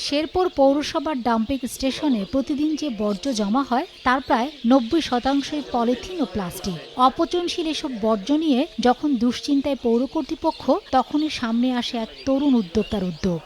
শেরপুর পৌরসভার ডাম্পিং স্টেশনে প্রতিদিন যে বর্জ্য জমা হয় তার প্রায় ৯০% পলিথিন ও প্লাস্টিক। অপচনশীল এসব বর্জ্য নিয়ে যখন দুশ্চিন্তায় পৌর কর্তৃপক্ষ, তখনই সামনে আসে এক তরুণ উদ্যোক্তার উদ্যোগ।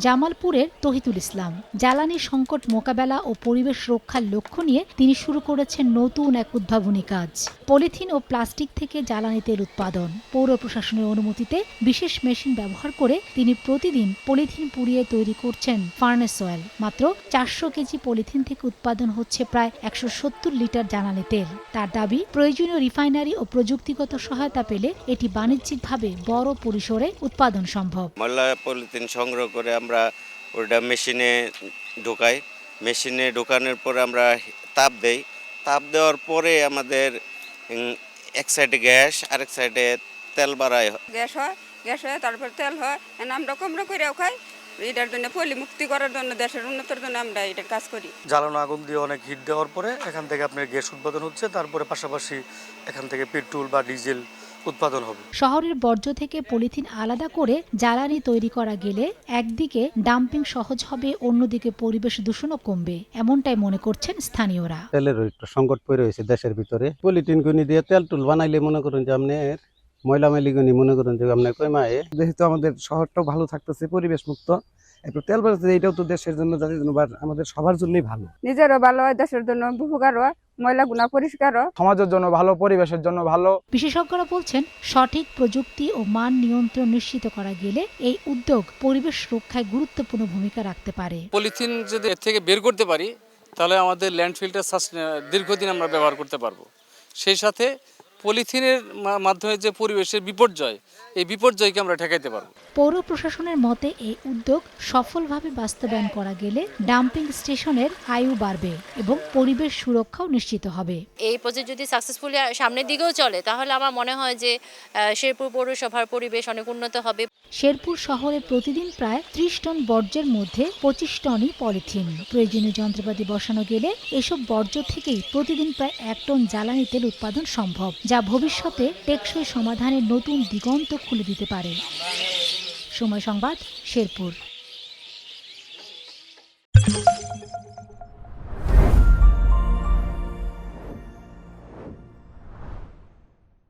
জামালপুরের তহিদুল ইসলাম জ্বালানি সংকট মোকাবেলা ও পরিবেশ রক্ষার লক্ষ্য নিয়ে তিনি শুরু করেছেন নতুন এক উদ্ভাবনী কাজ। পলিথিন ও প্লাস্টিক থেকে জ্বালানি তেল উৎপাদন। পৌর প্রশাসনের অনুমতিতে বিশেষ মেশিন ব্যবহার করে তিনি প্রতিদিন পলিথিন পুড়িয়ে তৈরি করছেন ফার্নেস অয়েল। মাত্র ৪০০ কেজি পলিথিন থেকে উৎপাদন হচ্ছে প্রায় ১৭০ লিটার জ্বালানি তেল। তার দাবি, প্রয়োজনীয় রিফাইনারি ও প্রযুক্তিগত সহায়তা পেলে এটি বাণিজ্যিকভাবে বড় পরিসরে উৎপাদন সম্ভব। ময়লা পলিথিন সংগ্রহ করে আমরা ওটা মেশিনে ঢোকাই। মেশিনে ঢোকানোর পরে আমরা তাপ দেই। তাপ দেওয়ার পরে আমাদের এক সাইডে গ্যাস, আরেক সাইডে তেল বাড়ায়। গ্যাস হয় তারপর তেল হয়। আমরা কমরা করেও খাই। এটার জন্য পলি মুক্তি করার জন্য, দেশের উন্নতির জন্য আমরা এটার কাজ করি। জ্বালানো আগুন দিয়ে অনেক হিট দেওয়ার পরে এখান থেকে আপনার গ্যাস উৎপাদন হচ্ছে, তারপরে পাশাপাশি এখান থেকে পেট্রোল বা ডিজেল উৎপাদন হবে। শহরের বর্জ্য থেকে পলিথিন আলাদা করে জ্বালানি তৈরি করা গেলে একদিকে ডাম্পিং সহজ হবে, অন্যদিকে পরিবেশ দূষণও কমবে, এমনটাই মনে করছেন স্থানীয়রা। তেলের একটু সংকট পড়ে রয়েছে দেশের ভিতরে। পলিথিন গুনি দিয়ে তেল টুল বানাইলে মনে করুন যে আপনার ময়লা মালিগুনি মনে করুন যে আপনার কমায়। যেহেতু আমাদের শহরটাও ভালো থাকতেছে, পরিবেশ মুক্ত, একটু তেল বাড়ছে, এটাও তো দেশের জন্য, জাতির জন্য, আমাদের সবার জন্যই ভালো। নিজেরও ভালো হয়, দেশের জন্য উপকার হয়, ময়লাগুনা পরিষ্কার হয়, সমাজের জন্য ভালো, পরিবেশের জন্য ভালো। বিশেষজ্ঞরা বলছেন, সঠিক প্রযুক্তি ও মান নিয়ন্ত্রণ নিশ্চিত করা গেলে এই উদ্যোগ পরিবেশ রক্ষায় গুরুত্বপূর্ণ ভূমিকা রাখতে পারে। পলিথিন যদি এর থেকে বের করতে পারি তাহলে আমাদের ল্যান্ডফিলটা দীর্ঘদিন আমরা ব্যবহার করতে পারবো। সেই সাথে পলিথিনের মাধ্যমে যে পরিবেশের বিপর্যয়, এই বিপর্যয়কে আমরা ঠেকাইতে পারবো। পৌর প্রশাসনের মতে এই উদ্যোগ সফলভাবে বাস্তবায়ন করা গেলে ডাম্পিং স্টেশনের আয়ু বাড়বে এবং পরিবেশ সুরক্ষাও নিশ্চিত হবে। এই প্রজেক্ট যদি সাকসেসফুলি সামনের দিকেও চলে তাহলে আমার মনে হয় যে শেরপুর পৌরসভার পরিবেশ অনেক উন্নত হবে। শেরপুর শহরে প্রতিদিন প্রায় ৩০ টন বর্জ্যের মধ্যে ২৫ টনই পলিথিন। প্রয়োজনীয় যন্ত্রপাতি বসানো গেলে এসব বর্জ্য থেকেই প্রতিদিন প্রায় ১ টন জ্বালানি তেল উৎপাদন সম্ভব, যা ভবিষ্যতে টেকসই সমাধানের নতুন দিগন্ত খুলে দিতে পারে। সময় সংবাদ, শেরপুর।